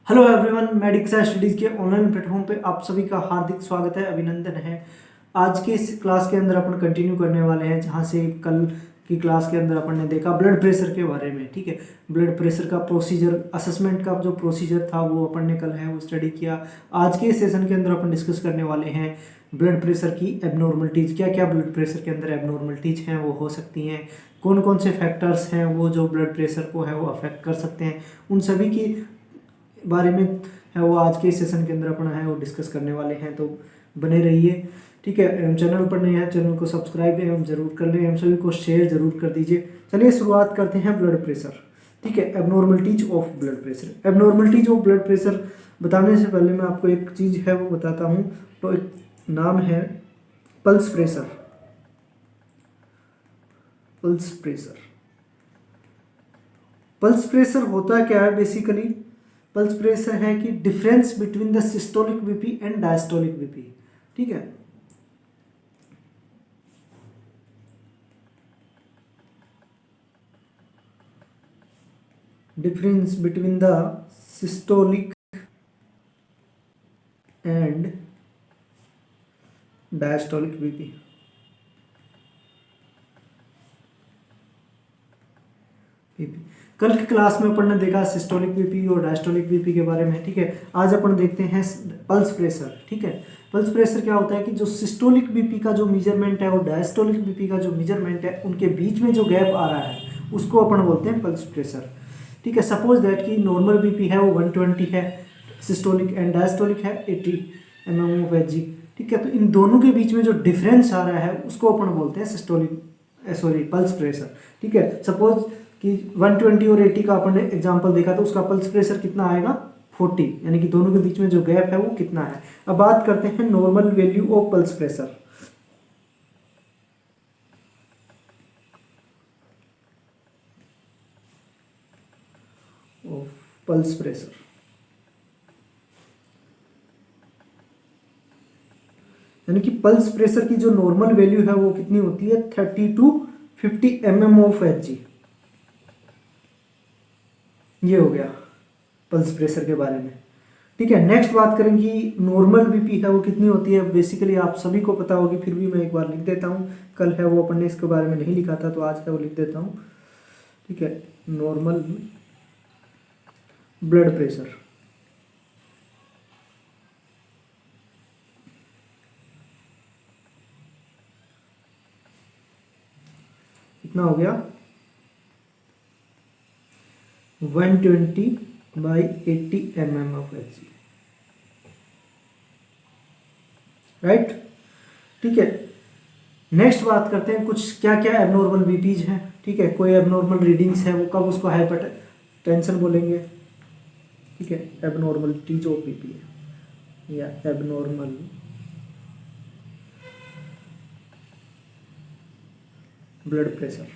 Hello everyone, मेडिक्सा studies के online platform पे आप सभी का हार्दिक स्वागत है, अभिनंदन है। आज के इस क्लास के अंदर अपन कंटिन्यू करने वाले हैं जहां से कल की क्लास के अंदर अपन ने देखा ब्लड प्रेशर के बारे में। ठीक है, ब्लड प्रेशर का प्रोसीजर, असेसमेंट का जो प्रोसीजर था वो अपन ने कल है वो स्टडी किया। आज के सेशन के अंदर अपन डिस्कस करने वाले हैं ब्लड प्रेशर की एबनॉर्मलिटीज़। क्या क्या ब्लड प्रेशर के अंदर एबनॉर्मलिटीज़ हैं वो हो सकती हैं, कौन कौन से फैक्टर्स हैं वो जो ब्लड प्रेशर को है वो अफेक्ट कर सकते हैं, उन सभी की बारे में है वो आज के सेशन के अंदर अपन है वो डिस्कस करने वाले हैं। तो बने रहिए। ठीक है, एवं चैनल पर नए हैं चैनल को सब्सक्राइब एवं जरूर कर लें, एवं सभी को शेयर जरूर कर दीजिए। चलिए शुरुआत करते हैं ब्लड प्रेशर। ठीक है, abnormalities of blood pressure. Abnormalities of blood pressure बताने से पहले मैं आपको एक चीज़ है वो बताता हूँ। तो एक नाम है pulse pressure. Pulse pressure, pulse pressure होता क्या है बेसिकली? पल्स प्रेशर है कि difference between the systolic BP and diastolic BP. ठीक है, difference between the systolic and diastolic BP. कल की क्लास में अपन ने देखा सिस्टोलिक बीपी और डायस्टोलिक बीपी के बारे में। ठीक है, आज अपन देखते हैं पल्स प्रेशर। ठीक है, पल्स प्रेशर क्या होता है कि जो सिस्टोलिक बीपी का जो मेजरमेंट है और डायस्टोलिक बीपी का जो मेजरमेंट है उनके बीच में जो गैप आ रहा है उसको अपन बोलते हैं पल्स प्रेशर। ठीक है, सपोज दैट कि नॉर्मल बीपी है वो 120 है, सिस्टोलिक एंड डायस्टोलिक है 80 mmHg। ठीक है, तो इन दोनों के बीच में जो डिफरेंस आ रहा है उसको अपन बोलते हैं सिस्टोलिक पल्स प्रेशर। ठीक है, सपोज कि 120 और 80 का अपन ने एग्जांपल देखा तो उसका पल्स प्रेशर कितना आएगा? 40, यानी कि दोनों के बीच में जो गैप है वो कितना है। अब बात करते हैं normal value of pulse pressure. Pulse pressure यानी कि पल्स प्रेशर की जो नॉर्मल वैल्यू है वो कितनी होती है? 30 to 50 mmHg। ये हो गया पल्स प्रेशर के बारे में। ठीक है, नेक्स्ट बात करेंगे नॉर्मल बीपी है वो कितनी होती है। बेसिकली आप सभी को पता होगी, फिर भी मैं एक बार लिख देता हूँ। कल है वो अपन ने इसके बारे में नहीं लिखा था तो आज है वो लिख देता हूँ। ठीक है, नॉर्मल ब्लड प्रेशर कितना हो गया? 120/80 mmHg। राइट। ठीक है, नेक्स्ट बात करते हैं कुछ क्या क्या एबनॉर्मल बीपीज हैं। ठीक है, कोई एबनॉर्मल रीडिंग्स है वो कब उसको हाइपर टेंशन बोलेंगे। ठीक है, एबनॉर्मलिटीज ऑफ बीपी है या abnormal blood pressure.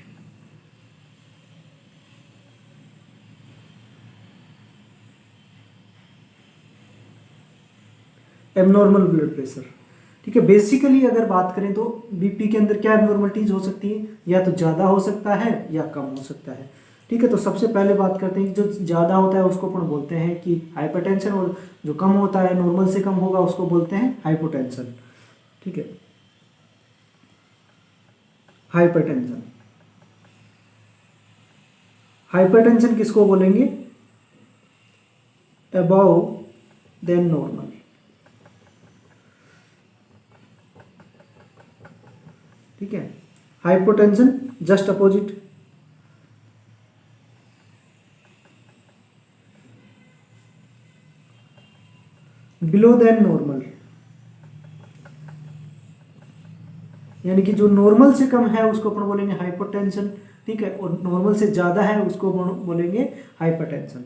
Abnormal blood pressure. ठीक है, बेसिकली अगर बात करें तो बीपी के अंदर क्या एबनॉर्मलिटीज हो सकती है? या तो ज़्यादा हो सकता है या कम हो सकता है। ठीक है, तो सबसे पहले बात करते हैं कि जो ज़्यादा होता है उसको अपन बोलते हैं कि हाइपरटेंशन, और जो कम होता है नॉर्मल से कम होगा उसको बोलते हैं हाइपोटेंशन। ठीक है, हाइपरटेंशन। हाइपरटेंशन किसको बोलेंगे? Above than normal. ठीक है, hypotension just opposite. Below than normal, यानी कि जो नॉर्मल से कम है उसको अपन बोलेंगे हाइपोटेंशन। ठीक है, और नॉर्मल से ज़्यादा है उसको बोलेंगे हाइपरटेंशन।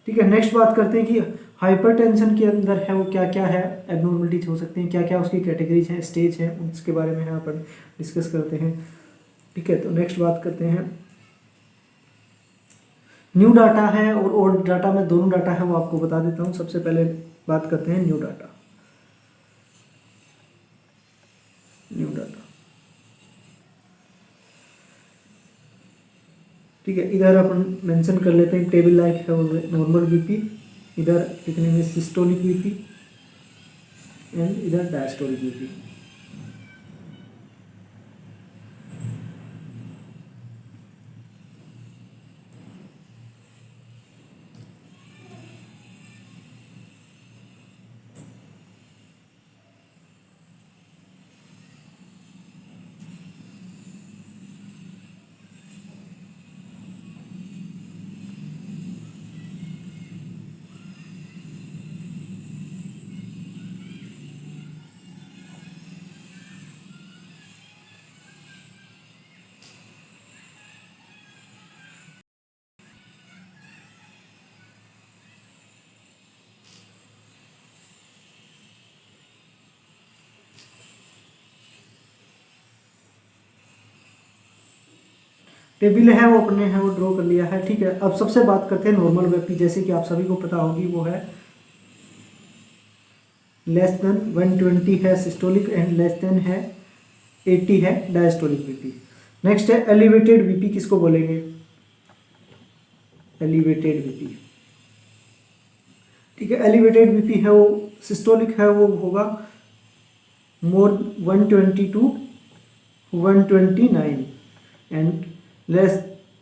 ठीक है, नेक्स्ट बात करते हैं कि हाइपरटेंशन के अंदर है वो क्या क्या है एबनॉर्मलिटीज हो सकती हैं, क्या क्या उसकी कैटेगरीज हैं, स्टेज हैं, उसके बारे में यहाँ पर डिस्कस करते हैं। ठीक है, तो नेक्स्ट बात करते हैं न्यू डाटा है और ओल्ड डाटा में दोनों डाटा है वो आपको बता देता हूँ। सबसे पहले बात करते हैं न्यू डाटा। न्यू डाटा, ठीक है, इधर अपन मेंशन कर लेते हैं टेबल लाइक है नॉर्मल बीपी इधर लिखने में सिस्टोलिक बीपी एंड इधर डायस्टोलिक बीपी। टेबल है वो अपने है वो ड्रॉ कर लिया है, ठीक है। अब सबसे बात करते हैं नॉर्मल बीपी, जैसे कि आप सभी को पता होगी वो है लेस देन 120 है सिस्टोलिक एंड लेस देन है 80 है डायस्टोलिक बीपी। नेक्स्ट है एलिवेटेड बीपी, किसको बोलेंगे? एलिवेटेड बीपी, ठीक है। एलिवेटेड बीपी है वो सिस्टोलिक है वो होगा मोर 120 टू 129 एंड लेस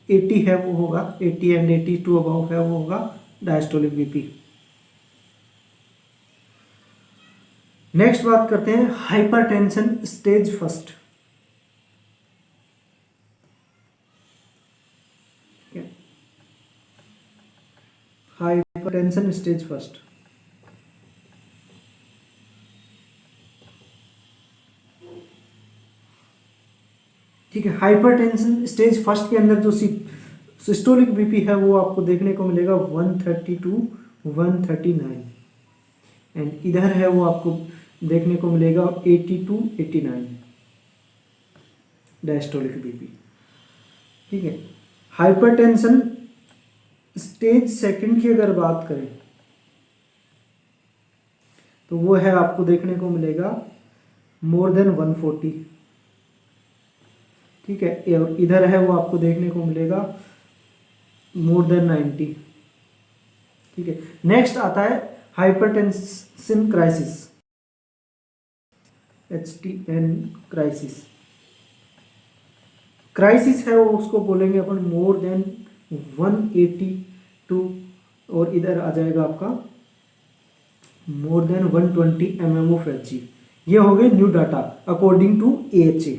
80 है वो होगा 80 एंड 82 अबाउ है वो होगा डायस्टोलिक बीपी। नेक्स्ट बात करते हैं hypertension stage first. Hypertension stage first, ठीक है। हाइपरटेंशन स्टेज फर्स्ट के अंदर जो सिस्टोलिक बीपी है वो आपको देखने को मिलेगा 130 टू 139 एंड इधर है वो आपको देखने को मिलेगा 80 टू 89 डायस्टोलिक बीपी, ठीक है। हाइपरटेंशन स्टेज सेकंड की अगर बात करें तो वो है आपको देखने को मिलेगा मोर देन 140, ठीक है। और इधर है वो आपको देखने को मिलेगा मोर देन 90, ठीक है। नेक्स्ट आता है hypertension crisis, HTN crisis. Crisis है वो उसको बोलेंगे अपन मोर देन 182 और इधर आ जाएगा आपका more than 120 mm of Hg। ये हो गए new data according to AHA,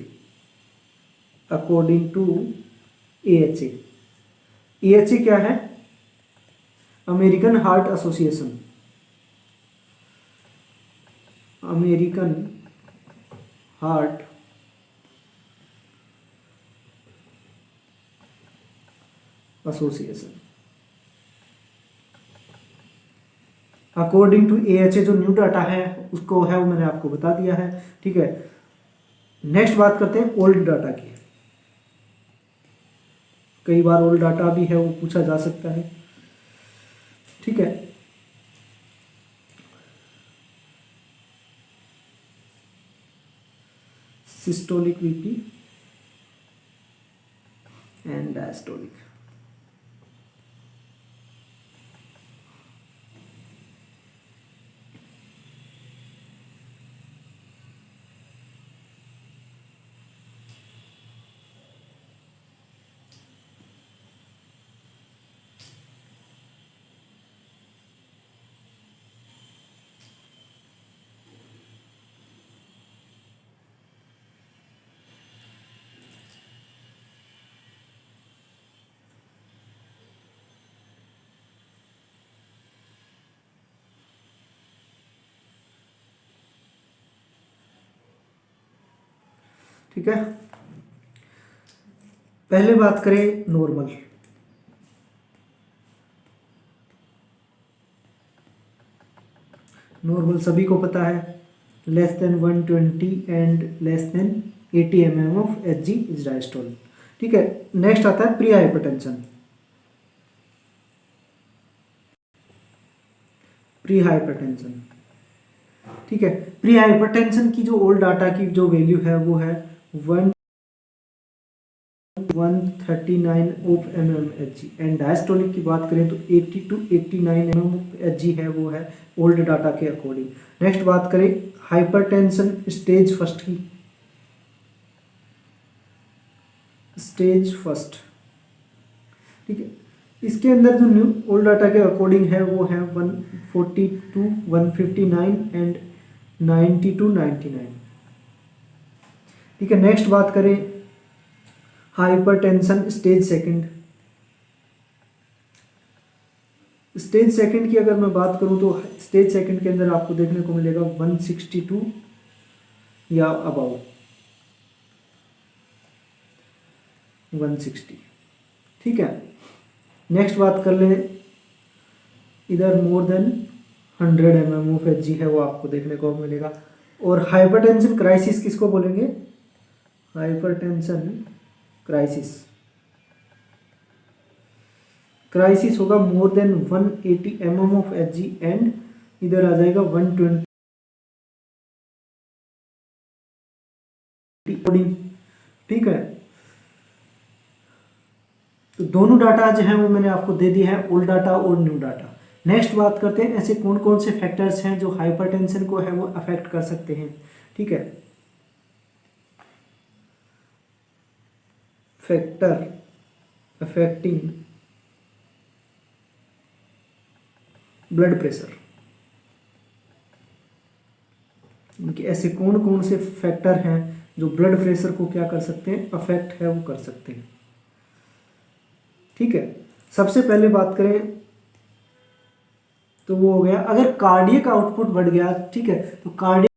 according to AHA। AHA क्या है? American Heart Association, American Heart Association. According to AHA जो न्यू डाटा है उसको है वो मैंने आपको बता दिया है, ठीक है। नेक्स्ट बात करते हैं ओल्ड डाटा की। कई बार ओल्ड डाटा भी है वो पूछा जा सकता है, ठीक है। सिस्टोलिक बीपी एंड डायस्टोलिक, ठीक है। पहले बात करें नॉर्मल। नॉर्मल सभी को पता है less than 120 and less than 80 mm of Hg is diastole, ठीक है। नेक्स्ट आता है प्री हाइपरटेंशन। प्री हाइपरटेंशन, ठीक है। प्री हाइपरटेंशन की जो ओल्ड डाटा की जो वैल्यू है वो है 139 ऑफ mmHg एंड डायस्टोलिक की बात करें तो 80 to 89 mmHg है, वो है ओल्ड डाटा के अकॉर्डिंग। नेक्स्ट बात करें हाइपरटेंशन स्टेज फर्स्ट की, स्टेज फर्स्ट, ठीक है। इसके अंदर जो न्यू ओल्ड डाटा के अकॉर्डिंग है वो है 142 159 एंड 90 to 99, ठीक है। नेक्स्ट बात करें hypertension stage second, stage second की अगर मैं बात करूं तो स्टेज सेकंड के अंदर आपको देखने को मिलेगा 162 या अबाउ 160, ठीक है। नेक्स्ट बात कर ले, इधर more than 100 mm of Hg है, वो आपको देखने को मिलेगा। और हाइपरटेंशन क्राइसिस किसको बोलेंगे, हाइपरटेंशन क्राइसिस, क्राइसिस होगा more than 180 mm of Hg and इधर आ जाएगा 120, ठीक है। तो दोनों डाटा जो है वो मैंने आपको दे दिया है, ओल्ड डाटा और न्यू डाटा। नेक्स्ट बात करते हैं ऐसे कौन कौन से फैक्टर्स हैं जो हाइपरटेंशन को है वो अफेक्ट कर सकते हैं, ठीक है। फैक्टर अफेक्टिंग ब्लड प्रेशर, ऐसे कौन कौन से फैक्टर हैं जो ब्लड प्रेशर को क्या कर सकते हैं, अफेक्ट है वो कर सकते हैं, ठीक है। सबसे पहले बात करें तो वो हो गया अगर कार्डियक आउटपुट बढ़ गया, ठीक है, तो कार्डियक,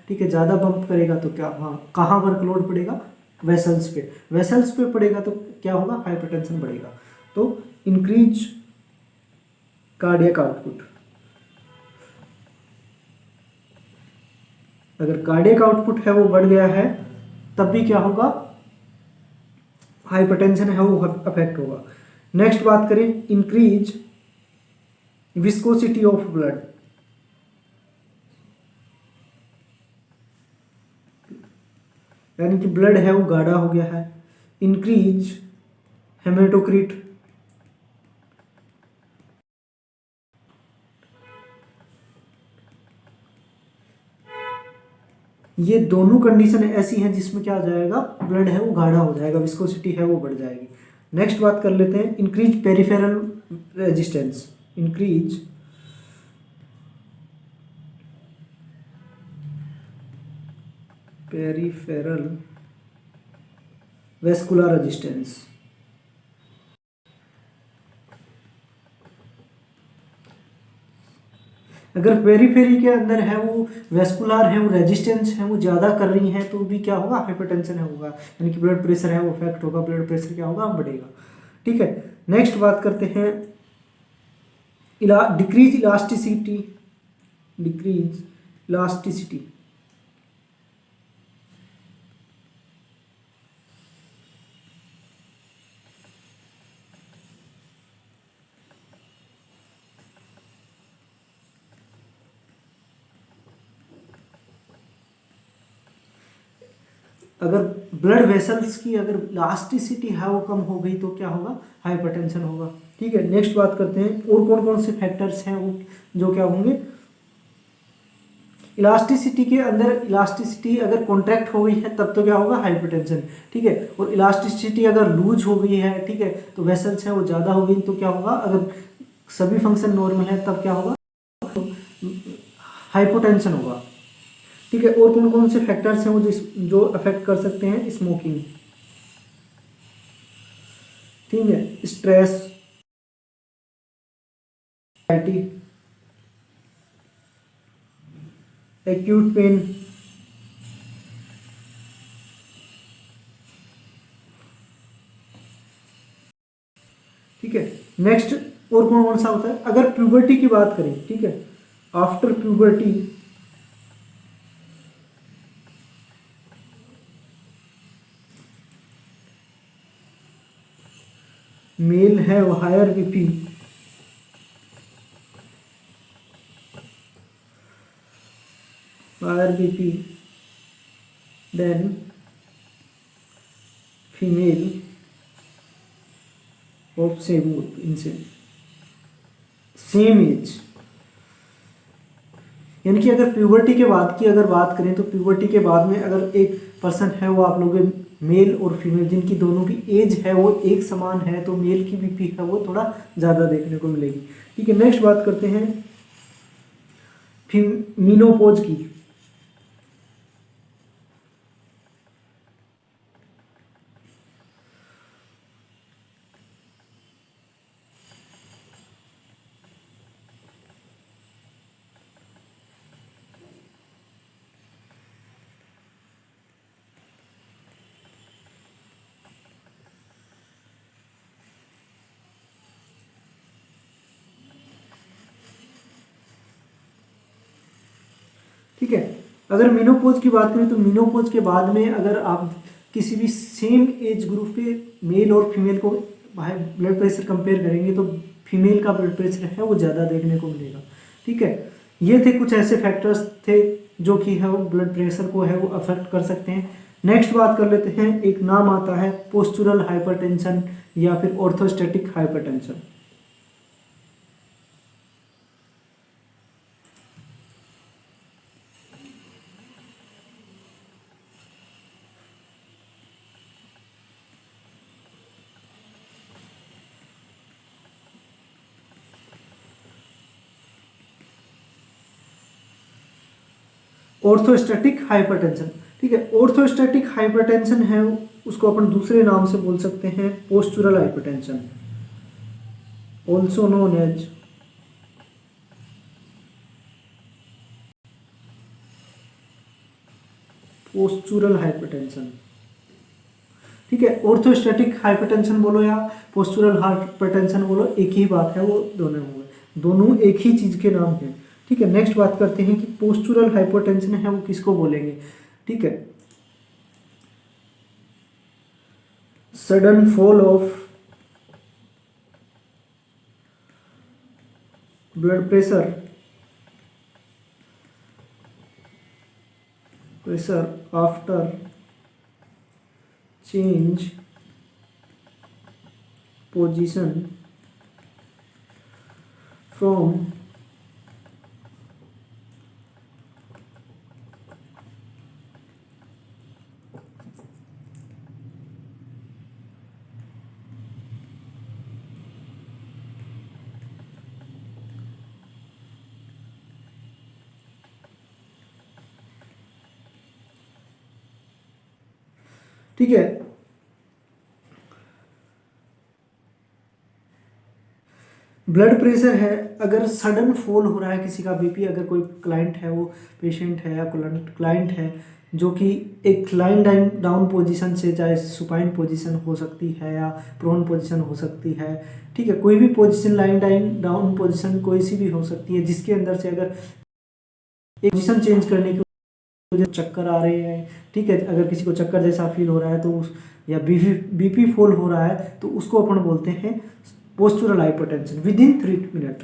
ठीक है, ज़्यादा पंप करेगा तो क्या, हाँ, कहाँ वर्कलोड पड़ेगा, वेसल्स पे, वेसल्स पे पड़ेगा तो क्या होगा, हाइपरटेंशन बढ़ेगा। तो इंक्रीज कार्डियक आउटपुट, अगर कार्डियक आउटपुट है वो बढ़ गया है तब भी क्या होगा, हाइपरटेंशन है वो अफेक्ट होगा। नेक्स्ट बात करें इंक्रीज विस्कोसिटी ऑफ ब्लड, यानी कि ब्लड है वो गाढ़ा हो गया है। इंक्रीज हेमेटोक्रिट, ये दोनों कंडीशन ऐसी हैं जिसमें क्या हो जाएगा, ब्लड है वो गाढ़ा हो जाएगा, विस्कोसिटी है वो बढ़ जाएगी। नेक्स्ट बात कर लेते हैं increase peripheral resistance, increase peripheral vascular resistance, अगर पेरीफेरी के अंदर है वो वेस्कुलर है वो रेजिस्टेंस है वो ज़्यादा कर रही हैं तो भी क्या होगा, हाइपरटेंशन होगा, यानी कि ब्लड प्रेशर है वो अफेक्ट होगा, ब्लड प्रेशर क्या होगा, बढ़ेगा, ठीक है। नेक्स्ट बात करते हैं डिक्रीज इलास्टिसिटी, डिक्रीज इलास्टिसिटी, अगर ब्लड वेसल्स की अगर इलास्टिसिटी है वो कम हो गई तो क्या होगा, हाइपरटेंशन होगा, ठीक है। नेक्स्ट बात करते हैं और कौन कौन से फैक्टर्स हैं वो जो क्या होंगे, इलास्टिसिटी के अंदर, इलास्टिसिटी अगर कॉन्ट्रैक्ट हो गई है तब तो क्या होगा, हाइपरटेंशन, ठीक है। और इलास्टिसिटी अगर लूज हो गई है, ठीक है, तो वेसल्स है वो ज़्यादा हो गई तो क्या होगा, अगर सभी फंक्शन नॉर्मल है तब क्या होगा, हाइपोटेंशन होगा, ठीक है। और कौन कौन से फैक्टर्स हैं वो जो अफेक्ट कर सकते हैं, स्मोकिंग, ठीक है, स्ट्रेस, एंजाइटी, एक्यूट पेन, ठीक है। नेक्स्ट और कौन कौन सा होता है, अगर प्यूबर्टी की बात करें, ठीक है, आफ्टर प्यूबर्टी मेल है higher BP, higher BP than female of same इनसे सेम एज, यानी कि अगर प्यूबर्टी के बाद की अगर बात करें तो प्यूबर्टी के बाद में अगर एक पर्सन है वो आप लोग मेल और फीमेल जिनकी दोनों की एज है वो एक समान है तो मेल की बीपी है वो थोड़ा ज़्यादा देखने को मिलेगी। ठीक है, नेक्स्ट बात करते हैं मीनोपॉज की। ठीक है, अगर मीनोपॉज की बात करें तो मीनोपॉज के बाद में अगर आप किसी भी सेम एज ग्रुप पे मेल और फीमेल को ब्लड प्रेशर कंपेयर करेंगे तो फीमेल का ब्लड प्रेशर है वो ज़्यादा देखने को मिलेगा। ठीक है, ये थे कुछ ऐसे फैक्टर्स थे जो कि है वो ब्लड प्रेशर को है वो अफेक्ट कर सकते हैं। नेक्स्ट बात कर लेते हैं, एक नाम आता है पोस्चुरल हाइपरटेंशन या फिर ऑर्थोस्टैटिक हाइपरटेंशन। ऑर्थोस्टैटिक हाइपरटेंशन, ठीक है, ऑर्थोस्टैटिक हाइपरटेंशन है उसको अपन दूसरे नाम से बोल सकते हैं postural hypertension, also known as postural hypertension. ठीक है, ऑर्थोस्टैटिक हाइपरटेंशन बोलो या पोस्चुरल हाइपरटेंशन बोलो एक ही बात है, वो दोनों एक ही चीज के नाम है। ठीक है, नेक्स्ट बात करते हैं कि पोस्चुरल हाइपरटेंशन है वो किसको बोलेंगे। ठीक है, sudden fall of blood pressure after change position from ठीक है, ब्लड प्रेशर है अगर सडन फॉल हो रहा है किसी का बीपी, अगर कोई क्लाइंट है वो पेशेंट है या क्लाइंट है जो कि एक लाइन डाउन पोजीशन से, चाहे सुपाइन पोजीशन हो सकती है या प्रोन पोजीशन हो सकती है। ठीक है, कोई भी पोजीशन लाइन डाउन पोजीशन कोई सी भी हो सकती है जिसके अंदर से अगर एक पोजीशन चेंज करने की वजह से चक्कर आ रहे हैं। ठीक है, अगर किसी को चक्कर जैसा फील हो रहा है तो या बीपी फॉल हो रहा है तो उसको अपन बोलते हैं postural hypertension with in 3 minute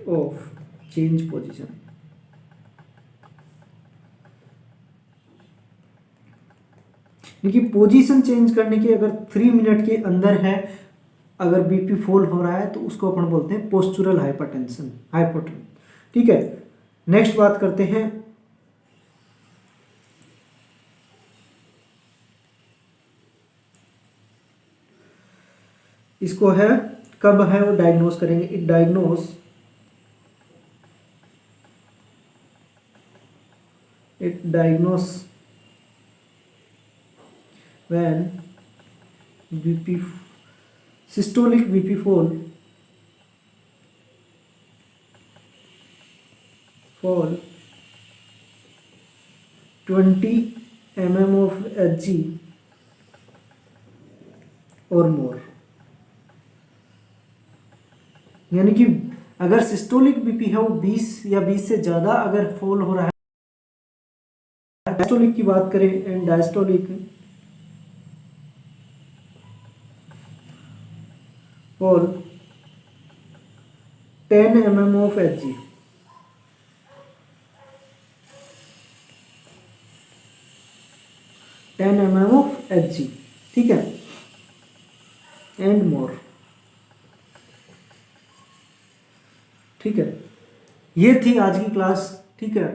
of change position. देखिए, पोजीशन चेंज करने के अगर 3 मिनट के अंदर है अगर बीपी फॉल हो रहा है तो उसको अपन बोलते हैं पोस्चुरल हाइपरटेंशन। ठीक है, नेक्स्ट बात करते हैं इसको है कब है वो डायग्नोस करेंगे। It diagnose when BP systolic BP fall 20 mm of Hg और मोर, यानी कि अगर सिस्टोलिक बीपी है वो 20 या 20 से ज़्यादा अगर फॉल हो रहा है। डायस्टोलिक की बात करें and diastolic fall 10 mm of Hg। 10 mm of Hg, ठीक है, एंड मोर, ठीक है। ये थी आज की क्लास, ठीक है।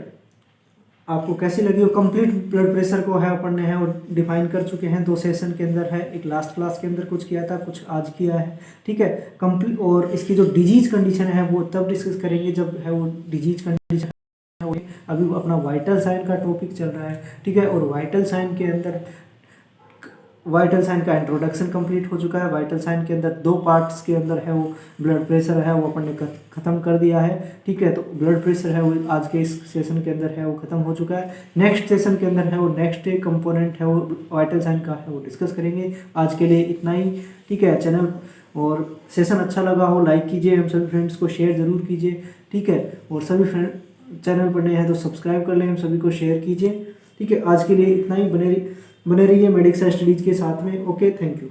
आपको कैसी लगी हो? कंप्लीट ब्लड प्रेशर को है अपन ने है और डिफाइन कर चुके हैं, 2 सेशन के अंदर है, एक लास्ट क्लास के अंदर कुछ किया था, कुछ आज किया है, ठीक है। कंप्लीट, और इसकी जो डिजीज कंडीशन है वो तब डिस्कस करेंगे जब है वो डिजीज कंडीशन है वो, अभी वो अपना वाइटल साइन का टॉपिक चल रहा है, ठीक है। और वाइटल साइन के अंदर वाइटल साइन का इंट्रोडक्शन कंप्लीट हो चुका है। वाइटल साइन के अंदर 2 पार्ट्स के अंदर है वो ब्लड प्रेशर है वो अपन ने ख़त्म कर दिया है, ठीक है। तो ब्लड प्रेशर है वो आज के इस सेशन के अंदर है वो ख़त्म हो चुका है। नेक्स्ट सेशन के अंदर है वो नेक्स्ट कंपोनेंट है वो वाइटल साइन का है वो डिस्कस करेंगे। आज के लिए इतना ही, ठीक है। चैनल और सेशन अच्छा लगा हो लाइक कीजिए, हम सभी फ्रेंड्स को शेयर ज़रूर कीजिए, ठीक है। और सभी फ्रेंड चैनल पर नए हैं तो सब्सक्राइब कर लें, हम सभी को शेयर कीजिए, ठीक है। आज के लिए इतना ही, बने रहिए मेडिक्स स्टडीज़ के साथ में। Okay, thank you.